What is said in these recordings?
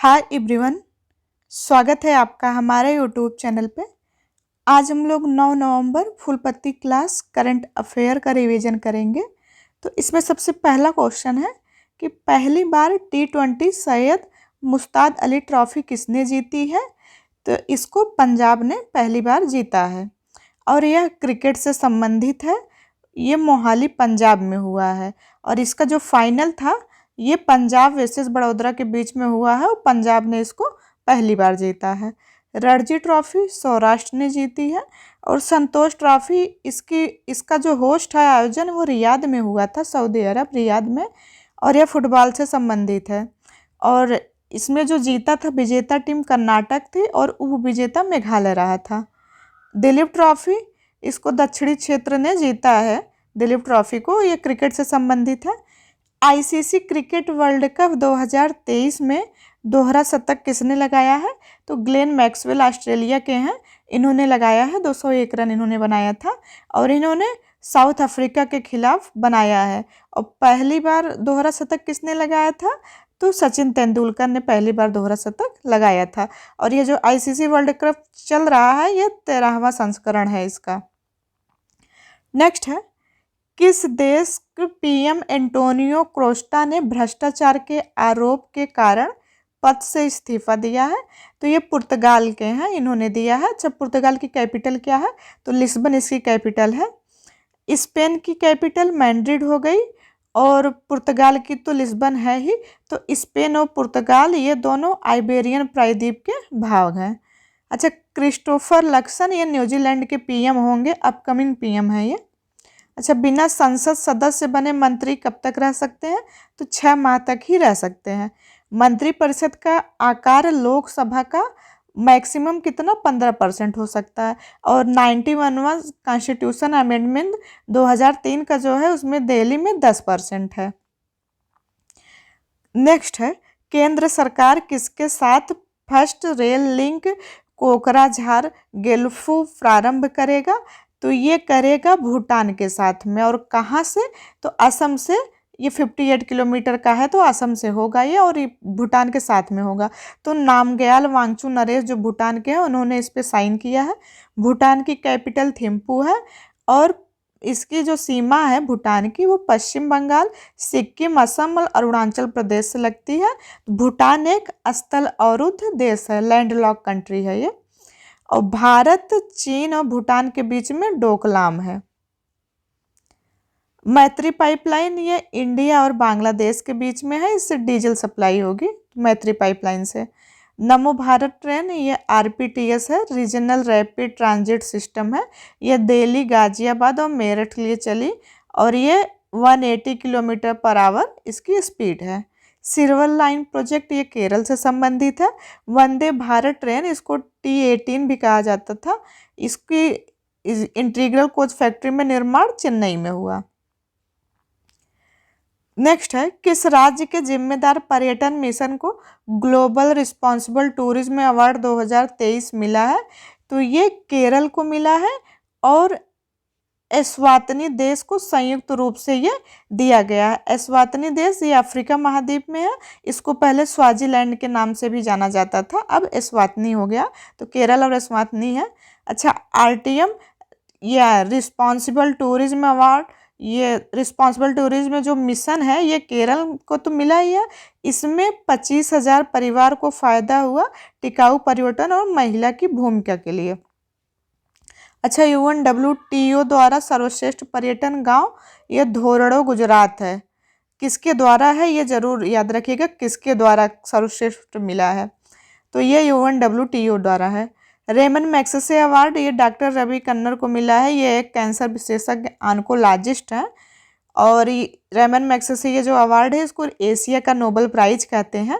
Hi everyone, स्वागत है आपका हमारे यूट्यूब चैनल पे। आज हम लोग 9 नवंबर फुल पत्ती क्लास करंट अफेयर का रिवीजन करेंगे। तो इसमें सबसे पहला क्वेश्चन है कि पहली बार T20 सैयद मुश्ताक अली ट्रॉफी किसने जीती है। तो इसको पंजाब ने पहली बार जीता है और यह क्रिकेट से संबंधित है। ये मोहाली पंजाब में हुआ है और इसका जो फाइनल था ये पंजाब वर्सेस बड़ौदा के बीच में हुआ है और पंजाब ने इसको पहली बार जीता है। रणजी ट्रॉफी सौराष्ट्र ने जीती है और संतोष ट्रॉफी इसका जो होस्ट है आयोजन वो रियाद में हुआ था, सऊदी अरब रियाद में, और यह फुटबॉल से संबंधित है। और इसमें जो जीता था विजेता टीम कर्नाटक थी और उप विजेता मेघालय रहा था। दिलीप ट्रॉफी इसको दक्षिणी क्षेत्र ने जीता है। दिलीप ट्रॉफी को ये क्रिकेट से संबंधित है। आईसीसी क्रिकेट वर्ल्ड कप 2023 में दोहरा शतक किसने लगाया है। तो ग्लेन मैक्सवेल ऑस्ट्रेलिया के हैं, इन्होंने लगाया है। 201 रन इन्होंने बनाया था और इन्होंने साउथ अफ्रीका के खिलाफ बनाया है। और पहली बार दोहरा शतक किसने लगाया था। तो सचिन तेंदुलकर ने पहली बार दोहरा शतक लगाया था। और ये जो आईसीसी वर्ल्ड कप चल रहा है ये 13वां संस्करण है इसका। नेक्स्ट है, किस देश के पीएम एंटोनियो कोस्टा ने भ्रष्टाचार के आरोप के कारण पद से इस्तीफा दिया है। तो ये पुर्तगाल के हैं, इन्होंने दिया है। अच्छा, पुर्तगाल की कैपिटल क्या है। तो लिस्बन इसकी कैपिटल है। स्पेन की कैपिटल मैड्रिड हो गई और पुर्तगाल की तो लिस्बन है ही। तो स्पेन और पुर्तगाल ये दोनों आइबेरियन प्रायद्वीप के भाग हैं। अच्छा, क्रिस्टोफर लक्सन ये न्यूजीलैंड के पीएम होंगे, अपकमिंग पीएम है ये। अच्छा, बिना संसद सदस्य बने मंत्री कब तक रह सकते हैं। तो 6 माह तक ही रह सकते हैं। मंत्रिपरिषद का आकार लोकसभा का मैक्सिमम कितना 15% हो सकता है। और 91वां कॉन्स्टिट्यूशन अमेंडमेंट 2003 का जो है उसमें दिल्ली में 10% है। नेक्स्ट है, केंद्र सरकार किसके साथ फर्स्ट रेल लिंक कोकराझार गेल्फू प्रारंभ करेगा। तो ये करेगा भूटान के साथ में। और कहाँ से। तो असम से। ये 58 किलोमीटर का है तो असम से होगा ये और ये भूटान के साथ में होगा। तो नामग्याल वांगचुक नरेश जो भूटान के हैं उन्होंने इस पर साइन किया है। भूटान की कैपिटल थिम्पू है और इसकी जो सीमा है भूटान की वो पश्चिम बंगाल, सिक्किम, असम और अरुणाचल प्रदेश से लगती है। भूटान एक स्थल अवरुद्ध देश है, लैंडलॉक कंट्री है ये। और भारत, चीन और भूटान के बीच में डोकलाम है। मैत्री पाइपलाइन ये इंडिया और बांग्लादेश के बीच में है, इससे डीजल सप्लाई होगी मैत्री पाइपलाइन से। नमो भारत ट्रेन ये आरपीटीएस है, रीजनल रैपिड ट्रांजिट सिस्टम है। ये दिल्ली, गाजियाबाद और मेरठ के लिए चली और ये 180 किलोमीटर पर आवर इसकी स्पीड है। सिल्वर लाइन प्रोजेक्ट ये केरल से संबंधित है। वंदे भारत ट्रेन इसको T18 भी कहा जाता था। इसकी इंटीग्रल कोच फैक्ट्री में निर्माण चेन्नई में हुआ। नेक्स्ट है, किस राज्य के जिम्मेदार पर्यटन मिशन को ग्लोबल रिस्पॉन्सिबल टूरिज्म अवार्ड 2023 मिला है। तो ये केरल को मिला है और एस्वातिनी देश को संयुक्त रूप से ये दिया गया है। एस्वातिनी देश ये अफ्रीका महाद्वीप में है। इसको पहले स्वाजीलैंड के नाम से भी जाना जाता था, अब एस्वातिनी हो गया। तो केरल और एस्वातिनी है। अच्छा, आरटीएम या रिस्पॉन्सिबल टूरिज्म अवार्ड, ये रिस्पॉन्सिबल टूरिज्म जो मिशन है ये केरल को तो मिला ही है। इसमें 25,000 परिवार को फायदा हुआ टिकाऊ पर्यटन और महिला की भूमिका के लिए। अच्छा, UNWTO द्वारा सर्वश्रेष्ठ पर्यटन गांव ये धोरडो गुजरात है। किसके द्वारा है ये जरूर याद रखिएगा, किसके द्वारा सर्वश्रेष्ठ मिला है। तो ये UNWTO द्वारा है। रेमन मैग्सेसे अवार्ड ये डॉक्टर रवि कन्नर को मिला है। ये एक कैंसर विशेषज्ञ ऑन्कोलॉजिस्ट हैं और रेमन मैग्सेसे ये जो अवार्ड है इसको एशिया का नोबेल प्राइज कहते हैं।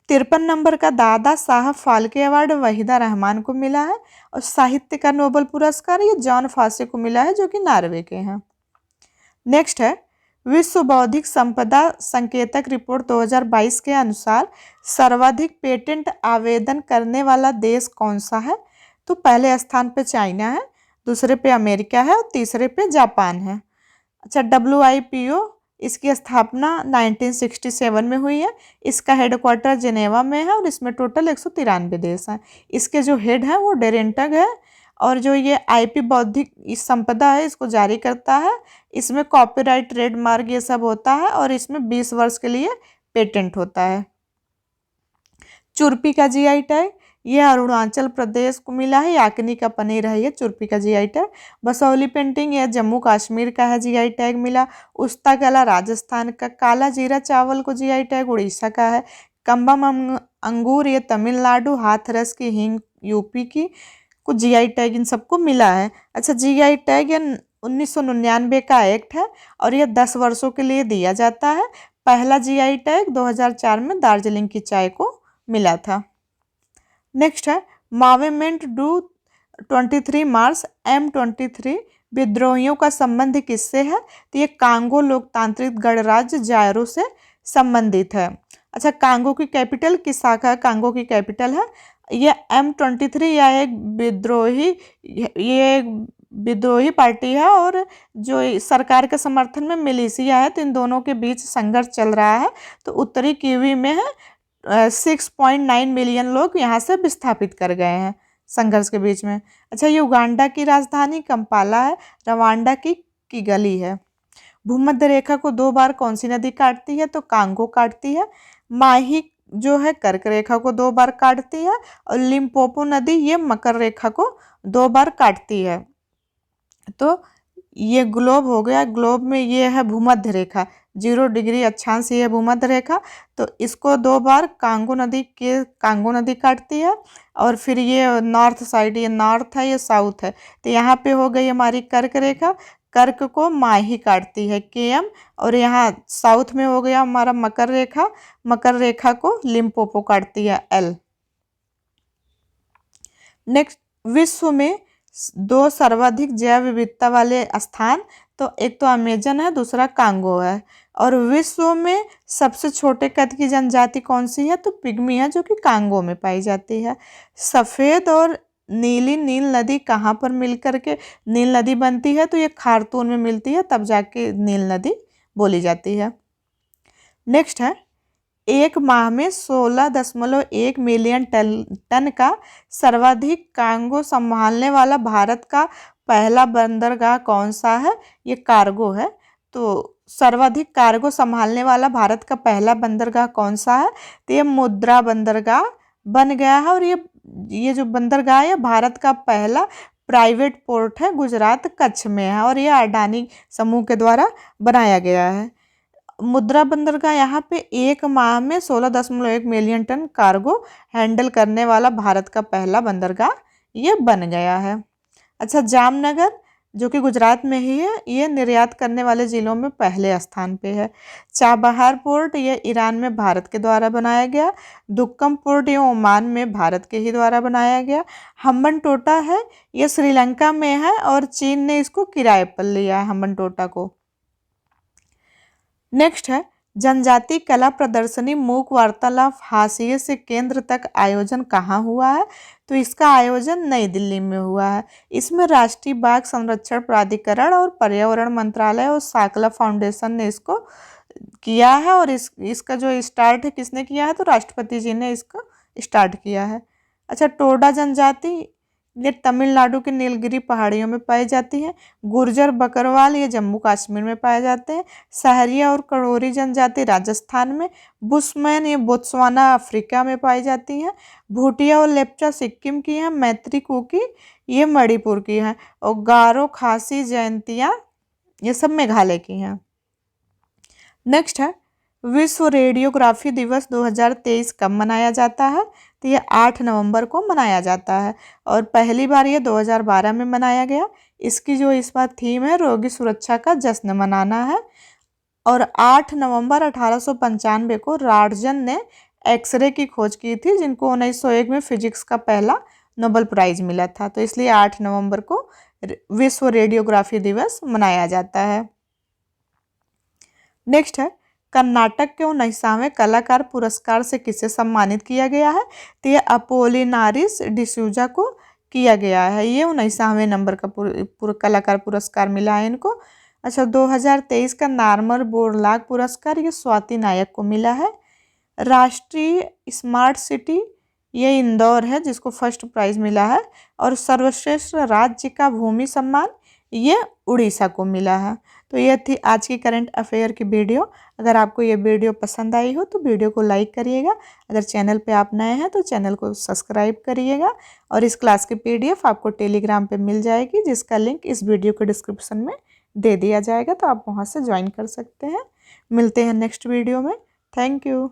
53 नंबर का दादा साहब फाल्के अवार्ड वहीदा रहमान को मिला है और साहित्य का नोबेल पुरस्कार ये जॉन फासे को मिला है जो कि नॉर्वे के हैं। नेक्स्ट है, विश्व बौद्धिक संपदा संकेतक रिपोर्ट 2022 के अनुसार सर्वाधिक पेटेंट आवेदन करने वाला देश कौन सा है। तो पहले स्थान पे चाइना है, दूसरे पे अमेरिका है और तीसरे पे जापान है। अच्छा, WIPO इसकी स्थापना 1967 में हुई है। इसका हेडक्वार्टर जिनेवा में है और इसमें टोटल 193 देश हैं। इसके जो हेड हैं वो डेरेंटग है और जो ये आईपी बौद्धिक इस संपदा है इसको जारी करता है। इसमें कॉपीराइट, ट्रेडमार्क ये सब होता है और इसमें 20 वर्ष के लिए पेटेंट होता है। चुरपी का जीआई टैग, ये अरुणाचल प्रदेश को मिला है। याकनी का पनीर है ये चुरपी का जीआई टैग। बसौली पेंटिंग, यह जम्मू कश्मीर का है, जीआई टैग मिला। उस्ता कला राजस्थान का। काला जीरा चावल को जीआई टैग उड़ीसा का है। कम्बम अंगूर ये तमिलनाडु। हाथरस की हींग यूपी की को जीआई टैग इन सबको मिला है। अच्छा, जीआई टैग ये 1999 का एक्ट है और यह 10 वर्षों के लिए दिया जाता है। पहला जीआई टैग 2004 में दार्जिलिंग की चाय को मिला था। नेक्स्ट है मूवमेंट डू 23 मार्च M23 विद्रोहियों का संबंध किससे है? तो ये कांगो लोकतांत्रिक गणराज्य जायरो से संबंधित है। अच्छा, कांगो की कैपिटल किस शाखा है? कांगो की कैपिटल है ये M23 या एक विद्रोही पार्टी है और जो सरकार के समर्थन में मिलिशिया है, तो इन दोनों के बीच संघर्ष चल रहा है। तो उत्तरी किवी में है 6.9 मिलियन लोग यहाँ से विस्थापित कर गए हैं संघर्ष के बीच में। अच्छा, युगांडा की राजधानी कंपाला है। रवांडा की किगली है। भूमध्य रेखा को 2 बार कौन सी नदी काटती है? तो कांगो काटती है। माही जो है कर्क रेखा को 2 बार काटती है और लिम्पोपो नदी ये मकर रेखा को 2 बार काटती है। तो ये ग्लोब हो गया। ग्लोब में ये है भूमध्य रेखा, 0 डिग्री अक्षांश ये है भूमध्य रेखा। तो इसको 2 बार कांगो नदी काटती है और फिर ये नॉर्थ साइड, ये नॉर्थ है ये साउथ है। तो यहाँ पे हो गई हमारी कर्क रेखा। कर्क को माही काटती है KM और यहाँ साउथ में हो गया हमारा मकर रेखा। मकर रेखा को लिम्पोपो काटती है L। नेक्स्ट, विश्व में 2 सर्वाधिक जैव विविधता वाले स्थान, तो एक तो अमेजन है, दूसरा कांगो है। और विश्व में सबसे छोटे कद की जनजाति कौन सी है? तो पिग्मी है, जो कि कांगो में पाई जाती है। सफ़ेद और नीली नील नदी कहाँ पर मिलकर के नील नदी बनती है? तो ये खार्तून में मिलती है, तब जाके नील नदी बोली जाती है। नेक्स्ट है, एक माह में 16.1 मिलियन टन का सर्वाधिक कार्गो संभालने वाला भारत का पहला बंदरगाह कौन सा है? ये कार्गो है। तो सर्वाधिक कार्गो संभालने वाला भारत का पहला बंदरगाह कौन सा है? तो ये मुद्रा बंदरगाह बन गया है और ये जो बंदरगाह है भारत का पहला प्राइवेट पोर्ट है, गुजरात कच्छ में है और ये अडानी समूह के द्वारा बनाया गया है। मुद्रा बंदरगाह यहाँ पे एक माह में 16.1 मिलियन टन कार्गो हैंडल करने वाला भारत का पहला बंदरगाह ये बन गया है। अच्छा, जामनगर जो कि गुजरात में ही है, ये निर्यात करने वाले ज़िलों में पहले स्थान पे है। चाबहार पोर्ट ये ईरान में भारत के द्वारा बनाया गया। दुक्कम पोर्ट ये ओमान में भारत के ही द्वारा बनाया गया। हम्बनटोटा है ये श्रीलंका में है और चीन ने इसको किराए पर लिया है हम्बनटोटा को। नेक्स्ट है, जनजाति कला प्रदर्शनी मूक वार्तालाप हाशिए से केंद्र तक आयोजन कहाँ हुआ है? तो इसका आयोजन नई दिल्ली में हुआ है। इसमें राष्ट्रीय बाघ संरक्षण प्राधिकरण और पर्यावरण मंत्रालय और साकला फाउंडेशन ने इसको किया है और इसका जो स्टार्ट है किसने किया है? तो राष्ट्रपति जी ने इसको स्टार्ट किया है। अच्छा, टोडा जनजाति ये तमिलनाडु के नीलगिरी पहाड़ियों में पाई जाती है। गुर्जर बकरवाल ये जम्मू कश्मीर में पाए जाते हैं। सहरिया और कड़ोरी जनजाति राजस्थान में। बुशमैन ये बोत्सवाना अफ्रीका में पाई जाती हैं। भूटिया और लेप्चा सिक्किम की हैं। मैत्री कुकी ये मणिपुर की हैं और गारो खासी जयंतियाँ ये सब मेघालय की हैं। नेक्स्ट है, विश्व रेडियोग्राफी दिवस 2023 कब मनाया जाता है? तो ये 8 नवंबर को मनाया जाता है और पहली बार ये 2012 में मनाया गया। इसकी जो इस बार थीम है रोगी सुरक्षा का जश्न मनाना है। और 8 नवंबर 1895 को राडजन ने एक्सरे की खोज की थी, जिनको 1901 में फिजिक्स का पहला नोबेल प्राइज मिला था। तो इसलिए 8 नवंबर को विश्व रेडियोग्राफी दिवस मनाया जाता है। नेक्स्ट है, कर्नाटक के 19वें कलाकार पुरस्कार से किसे सम्मानित किया गया है? तो ये अपोलिनारिस डिसूजा को किया गया है। ये 19वें नंबर का कलाकार पुरस्कार मिला है इनको। अच्छा, 2023 का नार्मल बोरलाग पुरस्कार ये स्वाति नायक को मिला है। राष्ट्रीय स्मार्ट सिटी ये इंदौर है जिसको फर्स्ट प्राइज मिला है। और सर्वश्रेष्ठ राज्य का भूमि सम्मान ये उड़ीसा को मिला है। तो ये थी आज की करंट अफेयर की वीडियो। अगर आपको ये वीडियो पसंद आई हो तो वीडियो को लाइक करिएगा। अगर चैनल पे आप नए हैं तो चैनल को सब्सक्राइब करिएगा। और इस क्लास की PDF आपको टेलीग्राम पे मिल जाएगी, जिसका लिंक इस वीडियो के डिस्क्रिप्शन में दे दिया जाएगा, तो आप वहाँ से ज्वाइन कर सकते हैं। मिलते हैं नेक्स्ट वीडियो में। Thank you.